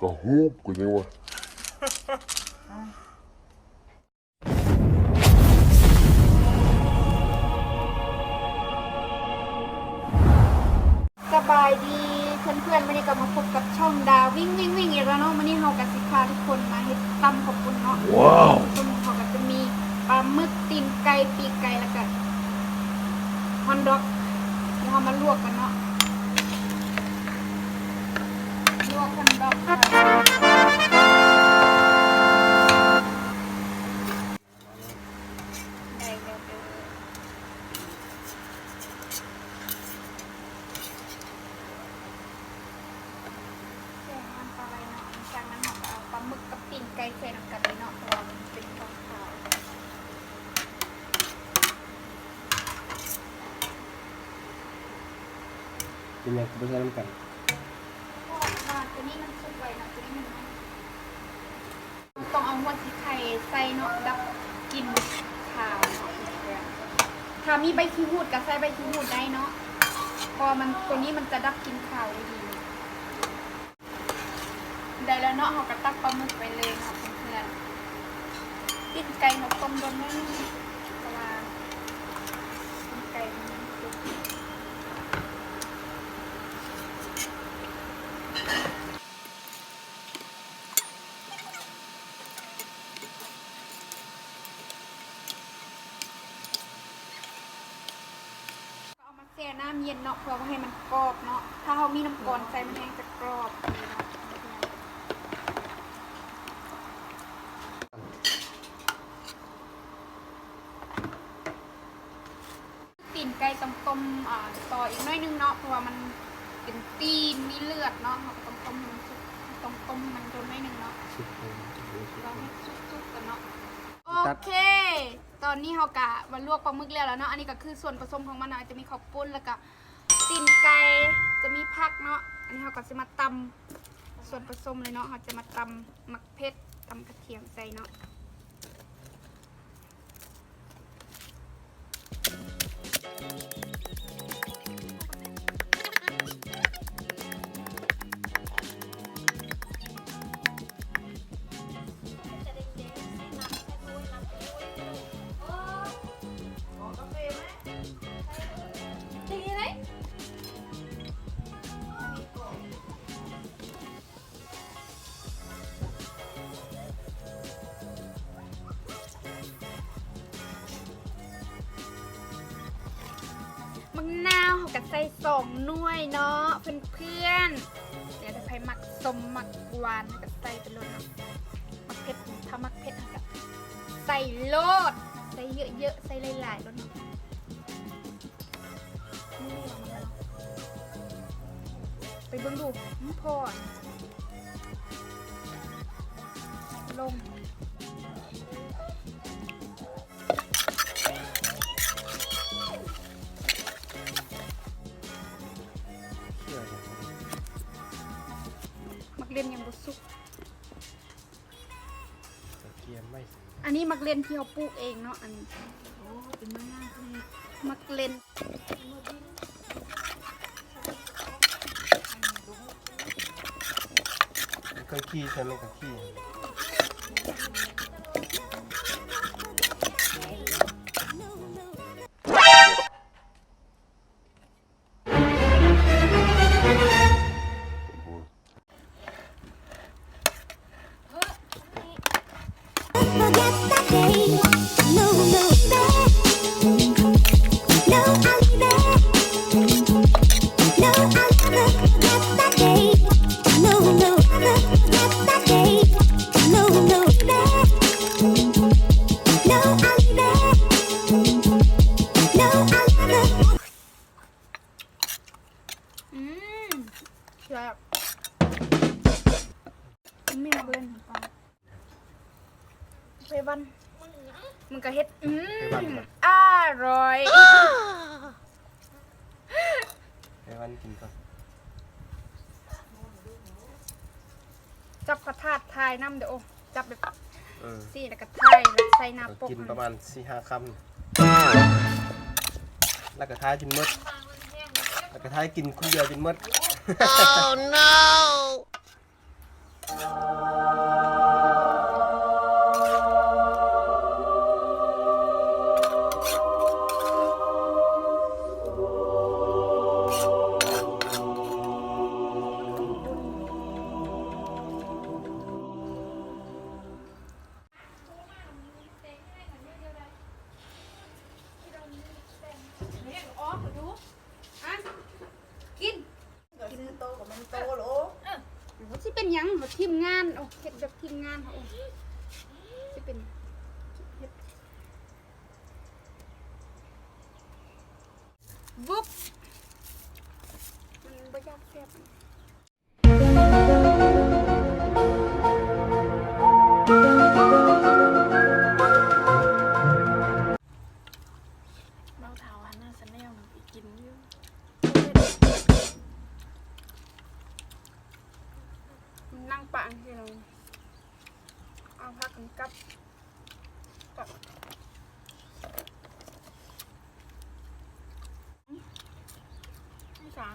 ก็ฮูบกูยังวะสบายดีเพื่อนๆวันนี้ก็มาพบกับช่องดาววิ่งอีกแล้วเนาะวันนี้เรากับสิพาทุกคนมาเฮ็ดตำขอบคุณเนาะว้าวตำเขาก็จะมีปลาหมึกตีนไก่ปีกไก่แล้วก็ฮอนดอกที่เรามาลวกกันเนาะลวกฮอนดอกได้เด้อจากนั้นเราก็เอาปลาหมึกกับตีนไก่ใส่น้ำกันเลยเนาะเพราะว่ามันเป็นของขาวเป็นยังกูไปใช้น้ำกันเพราะว่าตัวนี้มันสุกไว้นะตัวนี้มันต้องเอาหัวสีไข่ใส่เนาะดับกลิ่นขาวเนาะถ้ามีใบขี้หูดก็ใส่ใบขี้หูดได้เนาะพอมันตัวนี้มันจะดับกลิ่นขาวได้ดีได้แล้วเนาะเราก็ตักปลาหมึกไปเลยเนาะเพื่อนๆตีนไก่เราต้มโดนไม่เพราะว่าตีนไก่มันสุกเอามาแช่น้ำเย็นเนาะเพื่อให้มันกรอบเนาะถ้าเรามีน้ำก่อนใส่มันแห้งจะกรอบดีเนาะตีนไก่ต้องต้มต่ออีกหน่อยนึงเนาะเพราะว่ามันเป็นตีนมีเลือดเนาะเราต้องต้มมันสุกต้องต้มมันโดนหน่อยนึงเนาะเราให้สุกๆกันเนาะโอเคตอนนี้เรากะมาลวกปลาหมึกแล้วเนาะอันนี้ก็คือส่วนผสมของมันเนาะจะมีข้าวปุ้นแล้วก็ตีนไก่จะมีผักเนาะอันนี้เราก็จะมาตำส่วนผสมเลยเนาะเราจะมาตำมักเพชรตำกระเทียมใส่เนาะมะนาวเขาก็ใส่2 หน่วยเนาะเพื่อนๆเดี๋ยวจะไปหมักส้มหมักหวานเขาก็ใส่ไปเลยเนาะมักเผ็ดถ้ามักเผ็ดเขาก็ใส่โลดใส่เยอะๆใส่หลายๆแล้วเนาะนี่เอามาแล้วไปเบิ่งดูพอลงมักเล่นยังบ่สุกอันนี้มักเล่นที่เขาปลูกเองเนาะอันนี้เป็นมะนาวที่มักเล่นก็ขี้ใช่ไหมกับขี้แบบไม่มักเล่นป่ะไปวันมันก็เฮ็ดอร่อยไปวันกินก่อนจับกระทาดทายน้ำเดี๋ยวจับแบบสี่แล้วก็ทายใส่น้ำปกกินประมาณ4-5 คำแล้วก็ท้ายกินมดแล้วก็ท้ายกินคนเดียวกินมด Oh no ยังแบบทีมงานโอ้เฮ็ดแบบทีมงานเขาโอ้จะเป็นเฮ็ดบุ๊บมันบ่ยากแซ่บเราถาวหน้าสแนลมันไปกินอยู่นั่งปะที่เราเอาพักกันกับไม่จ้า